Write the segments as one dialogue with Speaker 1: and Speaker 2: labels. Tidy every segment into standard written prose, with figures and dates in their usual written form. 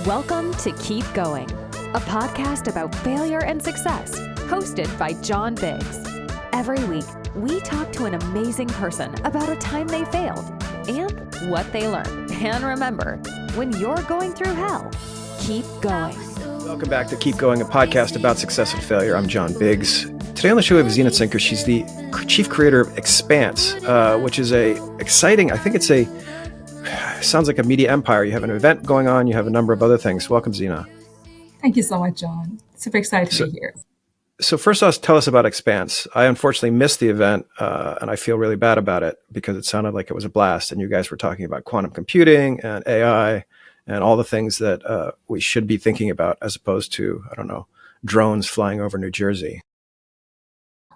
Speaker 1: Welcome to Keep Going, a podcast about failure and success, hosted by John Biggs. Every week, we talk to an amazing person about a time they failed and what they learned. And remember, when you're going through hell, keep going.
Speaker 2: Welcome back to Keep Going, a podcast about success and failure. I'm John Biggs. Today on the show we have Zeena Cinker. She's the chief creator of Expanse, which is sounds like a media empire. You have an event going on. You have a number of other things. Welcome, Zeena.
Speaker 3: Thank you so much, John. Super excited to be here.
Speaker 2: So first off, tell us about Expanse. I unfortunately missed the event, and I feel really bad about it because it sounded like it was a blast. And you guys were talking about quantum computing and AI and all the things that we should be thinking about as opposed to, drones flying over New Jersey.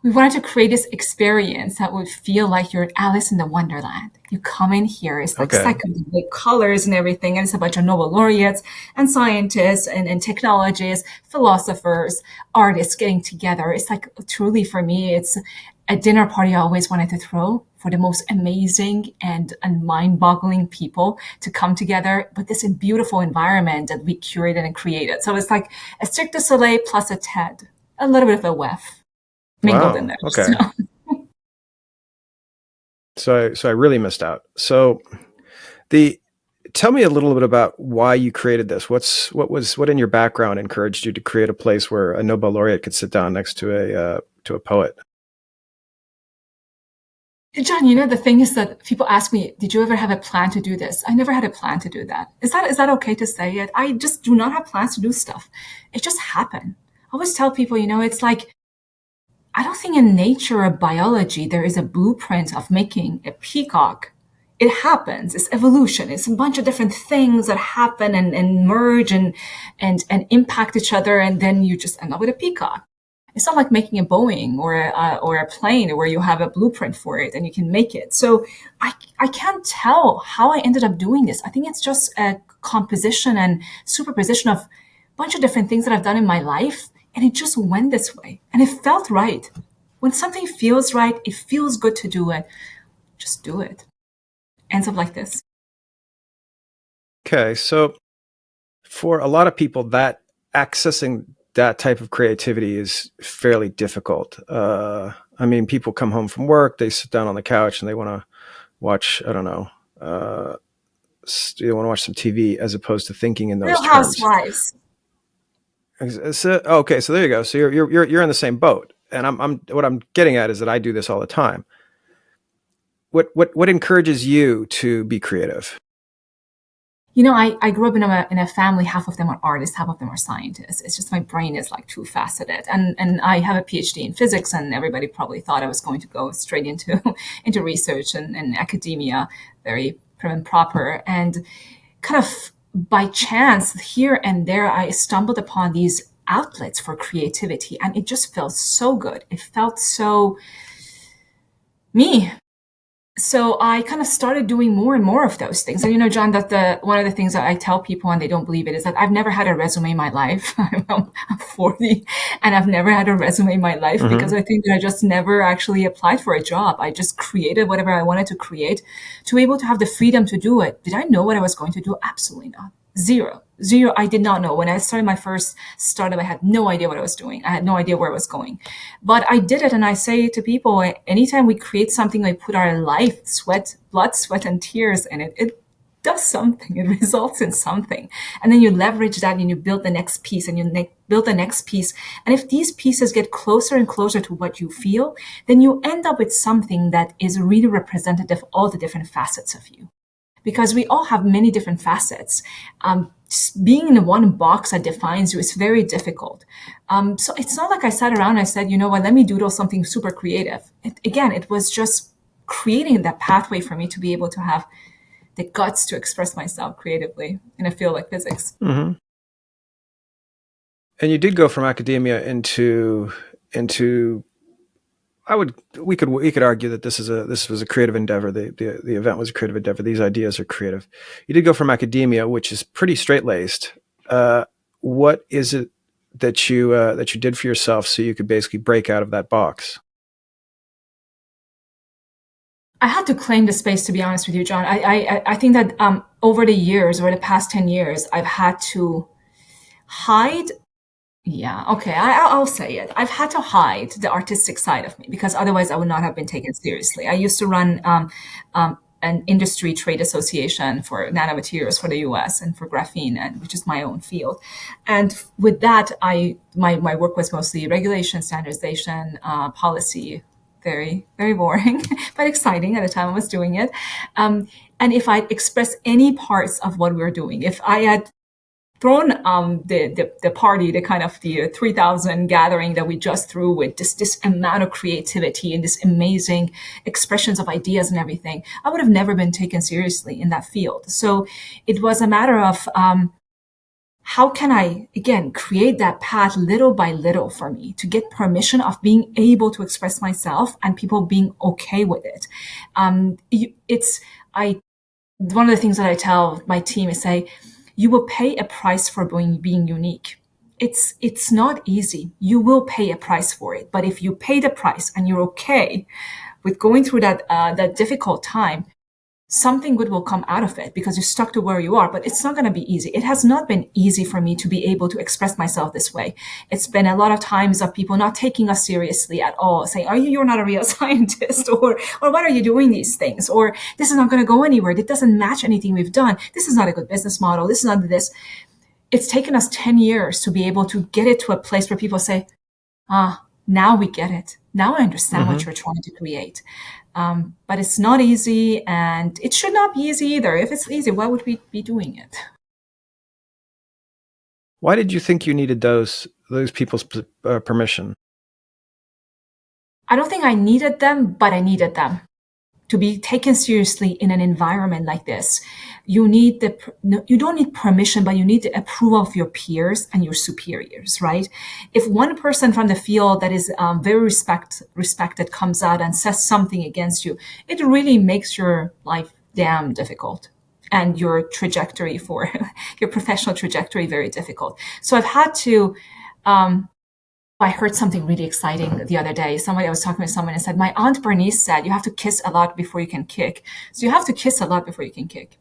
Speaker 3: We wanted to create this experience that would feel like you're Alice in the Wonderland. You come in here, it's like psychedelic colors and everything, and it's a bunch of Nobel laureates and scientists and technologists, philosophers, artists getting together. It's like truly for me, it's a dinner party I always wanted to throw for the most amazing and mind-boggling people to come together, but this beautiful environment that we curated and created. So it's like a Cirque du Soleil plus a TED, a little bit of a WEF. Mingled in there.
Speaker 2: Okay. So I really missed out. So tell me a little bit about why you created this. What in your background encouraged you to create a place where a Nobel laureate could sit down next to a poet?
Speaker 3: John, the thing is that people ask me, did you ever have a plan to do this? I never had a plan to do that. Is that okay to say it? I just do not have plans to do stuff. It just happened. I always tell people, it's like, I don't think in nature or biology there is a blueprint of making a peacock. It happens. It's evolution. It's a bunch of different things that happen and merge and impact each other, and then you just end up with a peacock. It's not like making a Boeing or a plane where you have a blueprint for it and you can make it. So I can't tell how I ended up doing this. I think it's just a composition and superposition of a bunch of different things that I've done in my life. And it just went this way. And it felt right. When something feels right, it feels good to do it. Just do it. Ends up like this.
Speaker 2: Okay. So for a lot of people, that accessing that type of creativity is fairly difficult. People come home from work, they sit down on the couch and they want to watch, they want to watch some TV as opposed to thinking in those
Speaker 3: Real
Speaker 2: terms.
Speaker 3: Housewives.
Speaker 2: So there you go. So you're in the same boat, and what I'm getting at is that I do this all the time. What encourages you to be creative?
Speaker 3: I grew up in a family. Half of them are artists, half of them are scientists. It's just my brain is like too faceted, and I have a PhD in physics, and everybody probably thought I was going to go straight into research and academia, very prim and proper, and kind of. By chance, here and there, I stumbled upon these outlets for creativity, and it just felt so good. It felt so me. So I kind of started doing more and more of those things. And John, that one of the things that I tell people and they don't believe it is that I've never had a resume in my life. I'm 40 and I've never had a resume in my life because I think that I just never actually applied for a job. I just created whatever I wanted to create to be able to have the freedom to do it. Did I know what I was going to do? Absolutely not. Zero. I did not know. When I started my first startup, I had no idea what I was doing. I had no idea where I was going. But I did it, and I say to people, anytime we create something, we put our life, blood, sweat, and tears in it, it does something. It results in something. And then you leverage that, and you build the next piece, and you build the next piece. And if these pieces get closer and closer to what you feel, then you end up with something that is really representative of all the different facets of you. Because we all have many different facets. Being in one box that defines you is very difficult. So it's not like I sat around and I said, let me doodle something super creative. It was just creating that pathway for me to be able to have the guts to express myself creatively in a field like physics.
Speaker 2: Mm-hmm. And you did go from academia into we could argue that this was a creative endeavor. The event was a creative endeavor. These ideas are creative. You did go from academia, which is pretty straight-laced. What is it that you did for yourself so you could basically break out of that box?
Speaker 3: I had to claim the space, to be honest with you, John. I think that over the years, over the past 10 years, I've had to hide. Yeah, okay, I'll say it. I've had to hide the artistic side of me because otherwise I would not have been taken seriously. I used to run an industry trade association for nanomaterials for the US and for graphene, and which is my own field. And with that, my work was mostly regulation, standardization, policy. Very, very boring, but exciting at the time I was doing it. And if I express any parts of what we were doing, if I had thrown the party, the kind of the 3,000 gathering that we just threw with this amount of creativity and this amazing expressions of ideas and everything, I would have never been taken seriously in that field. So it was a matter of how can I, again, create that path little by little for me to get permission of being able to express myself and people being okay with it. One of the things that I tell my team is say, you will pay a price for being unique. It's not easy. You will pay a price for it. But if you pay the price and you're okay with going through that difficult time, something good will come out of it because you're stuck to where you are, but it's not going to be easy. It has not been easy for me to be able to express myself this way. It's been a lot of times of people not taking us seriously at all, saying, you're not a real scientist, or why are you doing these things? Or this is not going to go anywhere. It doesn't match anything we've done. This is not a good business model. This is not this. It's taken us 10 years to be able to get it to a place where people say, now we get it. Now I understand what you're trying to create. But it's not easy, and it should not be easy either. If it's easy, why would we be doing it?
Speaker 2: Why did you think you needed those people's permission?
Speaker 3: I don't think I needed them, but I needed them. To be taken seriously in an environment like this, you don't need permission, but you need the approval of your peers and your superiors, right? If one person from the field that is very respected comes out and says something against you, it really makes your life damn difficult and your trajectory for your professional trajectory very difficult. So I've had to I heard something really exciting the other day. I was talking with someone and said, my Aunt Bernice said, you have to kiss a lot before you can kick. So you have to kiss a lot before you can kick.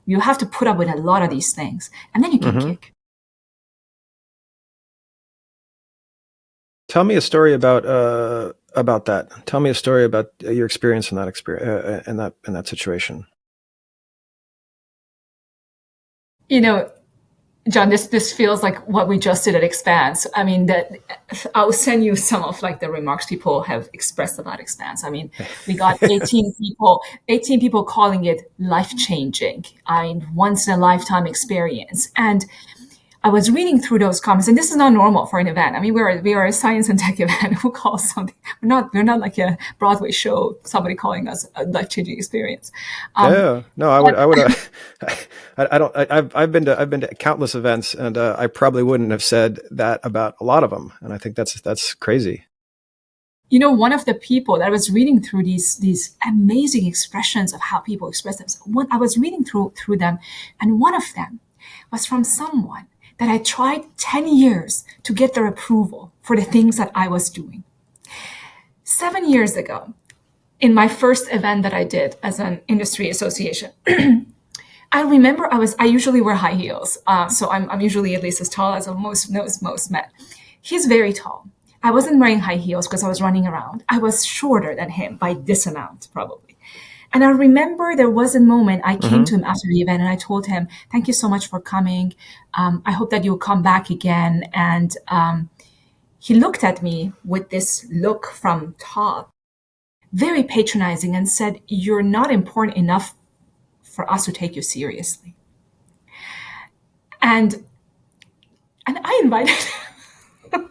Speaker 3: You have to put up with a lot of these things, and then you can kick.
Speaker 2: Tell me a story about that. Tell me a story about your experience in that situation.
Speaker 3: John, this feels like what we just did at Expanse. I mean, that I'll send you some of the remarks people have expressed about Expanse. I mean, we got 18 people calling it life-changing. Once in a lifetime experience. And I was reading through those comments, and this is not normal for an event. I mean, we are a science and tech event. Who calls something? We're not like a Broadway show. Somebody calling us a life-changing experience.
Speaker 2: No, I would. I've been to countless events, and I probably wouldn't have said that about a lot of them. And I think that's crazy.
Speaker 3: One of the people that I was reading through these amazing expressions of how people express themselves. I was reading through them, and one of them was from someone that I tried 10 years to get their approval for the things that I was doing. 7 years ago, in my first event that I did as an industry association, I remember I usually wear high heels. So I'm usually at least as tall as most men. He's very tall. I wasn't wearing high heels because I was running around. I was shorter than him by this amount, probably. And I remember there was a moment I came to him after the event and I told him, thank you so much for coming. I hope that you'll come back again. And he looked at me with this look from top, very patronizing, and said, you're not important enough for us to take you seriously. And I invited him.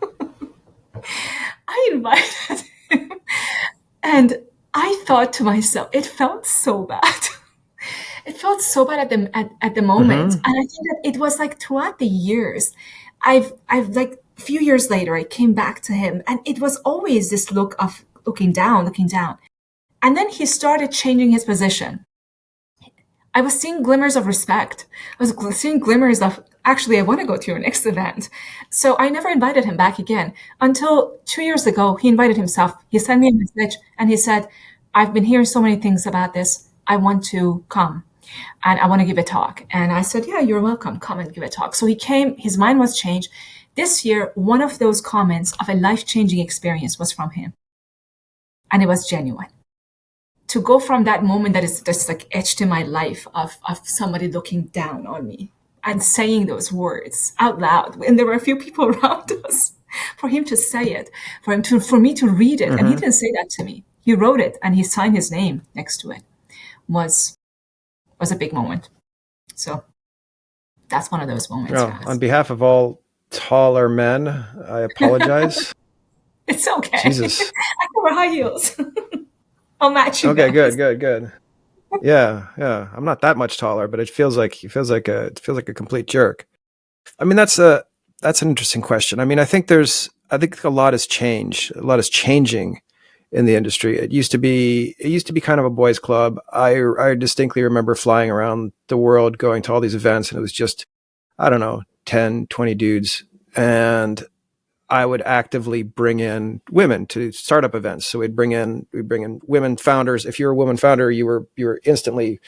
Speaker 3: And I thought to myself, it felt so bad. It felt so bad at the moment. And I think that it was throughout the years, I've a few years later, I came back to him, and it was always this look of looking down. And then he started changing his position. I was seeing glimmers of respect. I was seeing glimmers of, actually, I want to go to your next event. So I never invited him back again until 2 years ago. He invited himself. He sent me a message and he said, I've been hearing so many things about this. I want to come. and I want to give a talk. And I said, yeah, you're welcome. Come and give a talk. So he came, his mind was changed. This year, one of those comments of a life-changing experience was from him. And it was genuine. To go from that moment that is just like etched in my life of somebody looking down on me and saying those words out loud. And there were a few people around us, for him to say it, for me to read it. And he didn't say that to me. He wrote it and he signed his name next to it. Was a big moment. So that's one of those moments.
Speaker 2: Well, on behalf of all taller men, I apologize.
Speaker 3: It's okay.
Speaker 2: Jesus.
Speaker 3: I can wear high heels. I'll match you.
Speaker 2: Okay,
Speaker 3: guys.
Speaker 2: good. Yeah. I'm not that much taller, but it feels like a complete jerk. I mean, that's an interesting question. I mean, I think a lot has changed. A lot is changing in the industry. It used to be kind of a boys' club. I distinctly remember flying around the world, going to all these events, and it was just, I don't know, 10, 20 dudes. And I would actively bring in women to startup events. So we'd bring in women founders. If you're a woman founder, you were instantly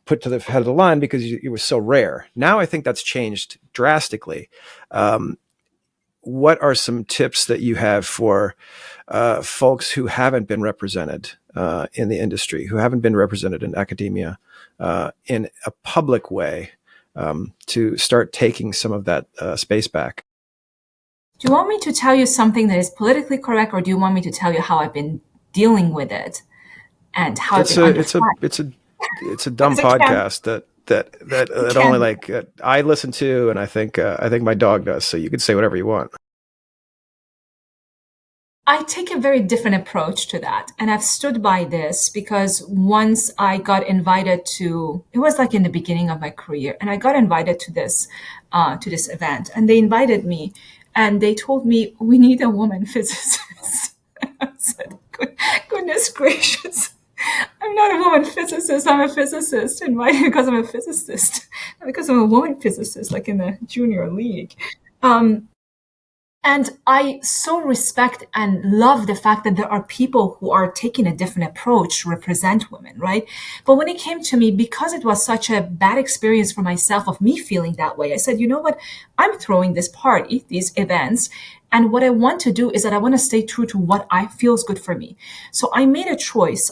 Speaker 2: put to the head of the line because it was so rare. Now I think that's changed drastically. What are some tips that you have for folks who haven't been represented in the industry, who haven't been represented in academia in a public way, to start taking some of that space back?
Speaker 3: Do you want me to tell you something that is politically correct, or do you want me to tell you how I've been dealing with it and how
Speaker 2: it's
Speaker 3: I've been
Speaker 2: it's a dumb podcast that only like I listen to, and I think my dog does. So you can say whatever you want.
Speaker 3: I take a very different approach to that. And I've stood by this because once I got invited to, it was like in the beginning of my career, and I got invited to this event, and they invited me and they told me, we need a woman physicist. I said, goodness gracious. I'm not a woman physicist. I'm a physicist, invited because I'm a physicist, not because I'm a woman physicist, like in the junior league. And I so respect and love the fact that there are people who are taking a different approach to represent women, right? But when it came to me, because it was such a bad experience for myself of me feeling that way, I said, you know what? I'm throwing this party, these events, and what I want to do is that I want to stay true to what I feels good for me. So I made a choice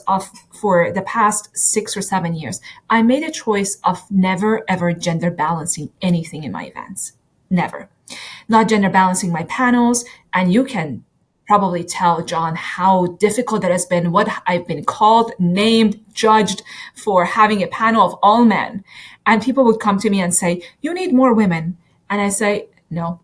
Speaker 3: for the past 6 or 7 years, I made a choice of never, ever gender balancing anything in my events. Never. Not gender balancing my panels. And you can probably tell, John, how difficult that has been, what I've been called, named, judged for having a panel of all men. And people would come to me and say, you need more women. And I say, no,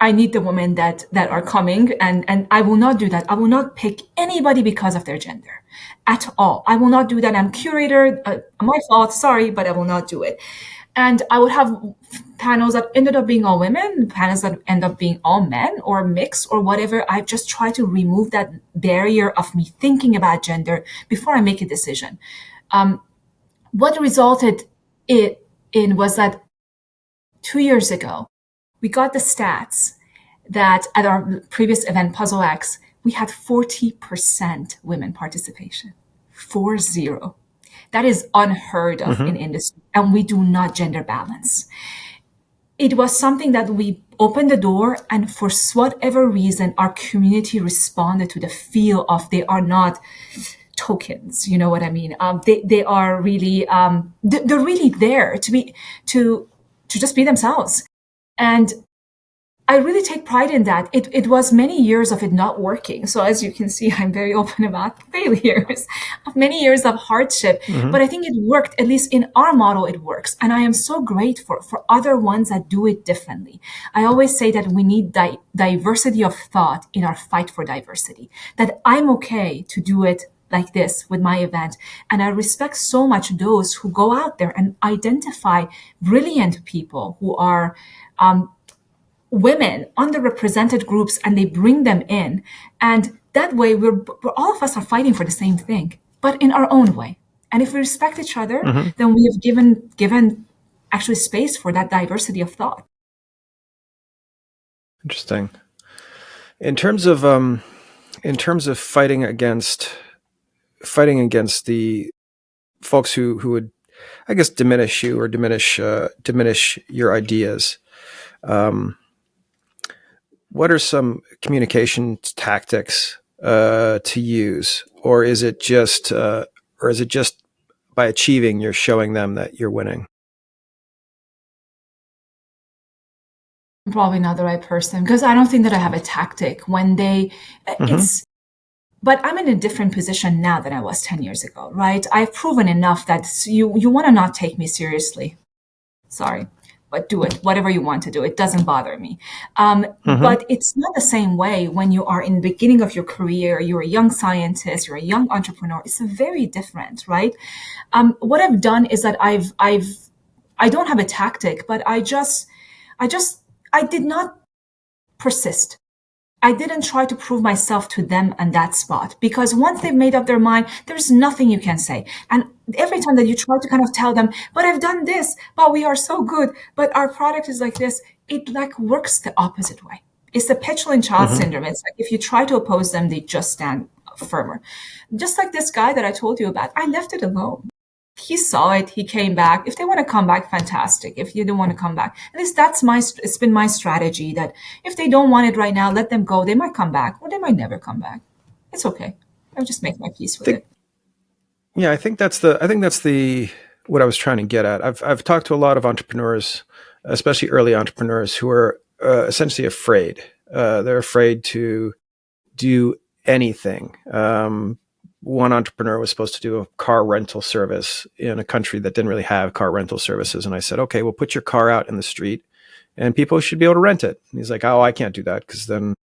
Speaker 3: I need the women that are coming. And I will not do that. I will not pick anybody because of their gender at all. I will not do that. I'm curator. My fault. Sorry, but I will not do it. And I would have panels that ended up being all women, panels that end up being all men or mixed or whatever. I just try to remove that barrier of me thinking about gender before I make a decision. What resulted in was that 2 years ago, we got the stats that at our previous event, Puzzle X, we had 40% women participation. 40. That is unheard of in industry, and we do not gender balance. It was something that we opened the door, and for whatever reason, our community responded to the feel of they are not tokens. You know what I mean? They are really they're really there to just be themselves, and I really take pride in that. It was many years of it not working. So as you can see, I'm very open about failures, of many years of hardship. But I think it worked, at least in our model, it works. And I am so grateful for other ones that do it differently. I always say that we need diversity of thought in our fight for diversity, that I'm okay to do it like this with my event. And I respect so much those who go out there and identify brilliant people who are women, underrepresented groups, and they bring them in. And that way, we're all of us are fighting for the same thing, but in our own way. And if we respect each other, then we have given actually space for that diversity of thought.
Speaker 2: Interesting. In terms of fighting against the folks who would I guess, diminish you or diminish your ideas. What are some communication tactics to use, or is it just by achieving you're showing them that you're winning?
Speaker 3: I'm probably not the right person because I don't think that I have a tactic when it's, but I'm in a different position now than I was 10 years ago, right? I've proven enough that you want to not take me seriously. Sorry, but do it, whatever you want to do. It doesn't bother me. But it's not the same way when you are in the beginning of your career, you're a young scientist, you're a young entrepreneur. It's very different, right? What I've done is that I don't have a tactic, but I did not persist. I didn't try to prove myself to them on that spot because once they've made up their mind, there's nothing you can say. And every time that you try to kind of tell them, but I've done this, but we are so good, but our product is like this, it like works the opposite way. It's the petulant child syndrome. It's like if you try to oppose them, they just stand firmer. Just like this guy that I told you about, I left it alone. He saw it. He came back. If they want to come back, fantastic. If you don't want to come back, at least it's been my strategy that if they don't want it right now, let them go. They might come back or they might never come back. It's okay. I'll just make my peace with it.
Speaker 2: Yeah, I think that's what I was trying to get at. I've talked to a lot of entrepreneurs, especially early entrepreneurs, who are essentially afraid. They're afraid to do anything. One entrepreneur was supposed to do a car rental service in a country that didn't really have car rental services. And I said, okay, well, put your car out in the street and people should be able to rent it. And he's like, oh, I can't do that because then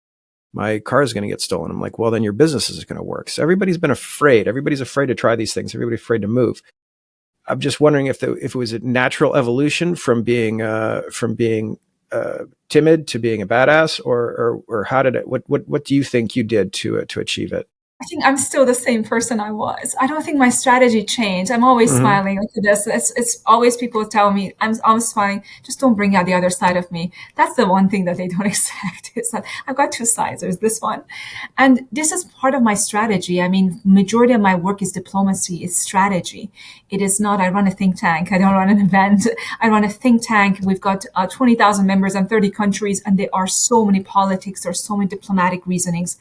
Speaker 2: my car is going to get stolen. I'm like, well, then your business isn't going to work. So everybody's been afraid. Everybody's afraid to try these things. Everybody's afraid to move. I'm just wondering if it was a natural evolution from being timid to being a badass, or how did it? What do you think you did to achieve it?
Speaker 3: I think I'm still the same person I was. I don't think my strategy changed. I'm always smiling. Look at this. It's always people tell me I'm smiling. Just don't bring out the other side of me. That's the one thing that they don't expect is that I've got two sides. There's this one. And this is part of my strategy. I mean, majority of my work is diplomacy, is strategy. It is not, I run a think tank. I don't run an event. I run a think tank. We've got 20,000 members in 30 countries, and there are so many politics. There are so many diplomatic reasonings.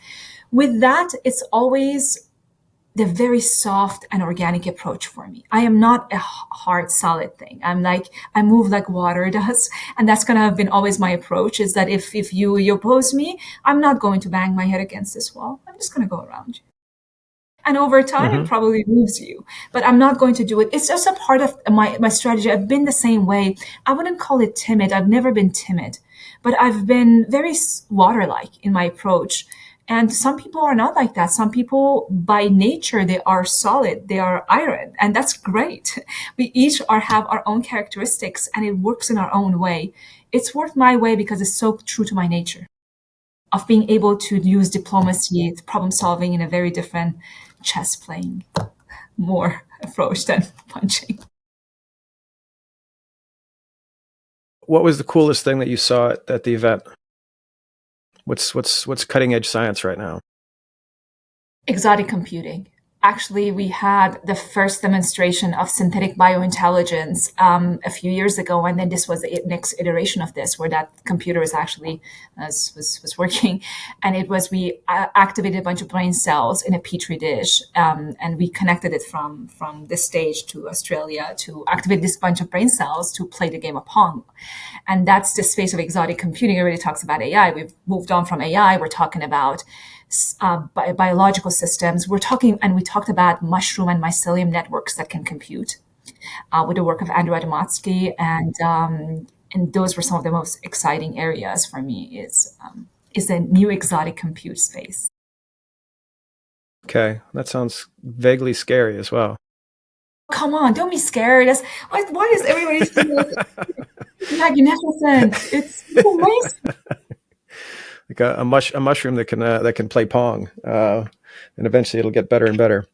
Speaker 3: With that, it's always the very soft and organic approach for me. I am not a hard, solid thing. I move like water does. And that's going to have been always my approach is that if you oppose me, I'm not going to bang my head against this wall. I'm just going to go around you. And over time, it probably moves you, but I'm not going to do it. It's just a part of my strategy. I've been the same way. I wouldn't call it timid. I've never been timid, but I've been very water-like in my approach. And some people are not like that. Some people, by nature, they are solid. They are iron. And that's great. We each have our own characteristics and it works in our own way. It's worked my way because it's so true to my nature of being able to use diplomacy, problem solving in a very different chess playing more approach than punching.
Speaker 2: What was the coolest thing that you saw at the event? What's cutting edge science right now?
Speaker 3: Exotic computing. Actually, we had the first demonstration of synthetic biointelligence a few years ago, and then this was the next iteration of this, where that computer is actually was working, and it was we activated a bunch of brain cells in a petri dish, and we connected it from this stage to Australia to activate this bunch of brain cells to play the game of Pong, and that's the space of exotic computing. It really talks about AI. We've moved on from AI. We're talking about biological systems. We talked about mushroom and mycelium networks that can compute with the work of Andrew Adamatsky, and those were some of the most exciting areas for me. Is a new exotic compute space.
Speaker 2: Okay, that sounds vaguely scary as well.
Speaker 3: Come on, don't be scared. Why is everybody so magnificent? It's so amazing.
Speaker 2: Like a mushroom that can play Pong, and eventually it'll get better and better.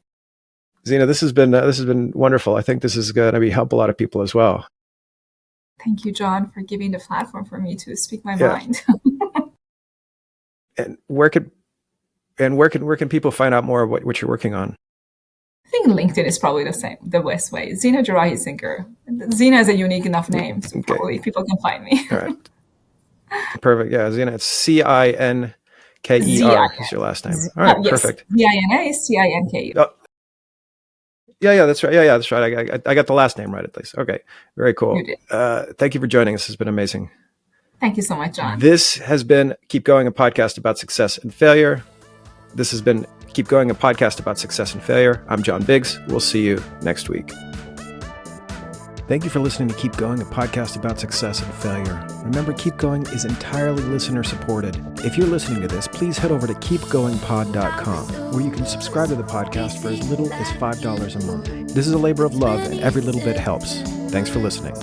Speaker 2: Zena, this has been wonderful. I think this is going to help a lot of people as well.
Speaker 3: Thank you, John, for giving the platform for me to speak my mind.
Speaker 2: And where can people find out more of what you're working on?
Speaker 3: think LinkedIn is probably the best way. Zina Jarahi-Zinker. Zina is a unique enough name, so probably people can find me.
Speaker 2: All right. Perfect. Yeah, Zina. It's Cinker is your last name. All right.
Speaker 3: Yes.
Speaker 2: Perfect.
Speaker 3: Zina Cinke.
Speaker 2: Oh, yeah, that's right. Yeah, that's right. I got the last name right at least. Okay. Very cool.
Speaker 3: You did.
Speaker 2: Thank you for joining us. This has been amazing.
Speaker 3: Thank you so much, John.
Speaker 2: This has been Keep Going, a podcast about success and failure. This has been Keep Going, a podcast about success and failure. I'm John Biggs. We'll see you next week. Thank you for listening to Keep Going, a podcast about success and failure. Remember, Keep Going is entirely listener supported. If you're listening to this, please head over to keepgoingpod.com, where you can subscribe to the podcast for as little as $5 a month. This is a labor of love, and every little bit helps. Thanks for listening.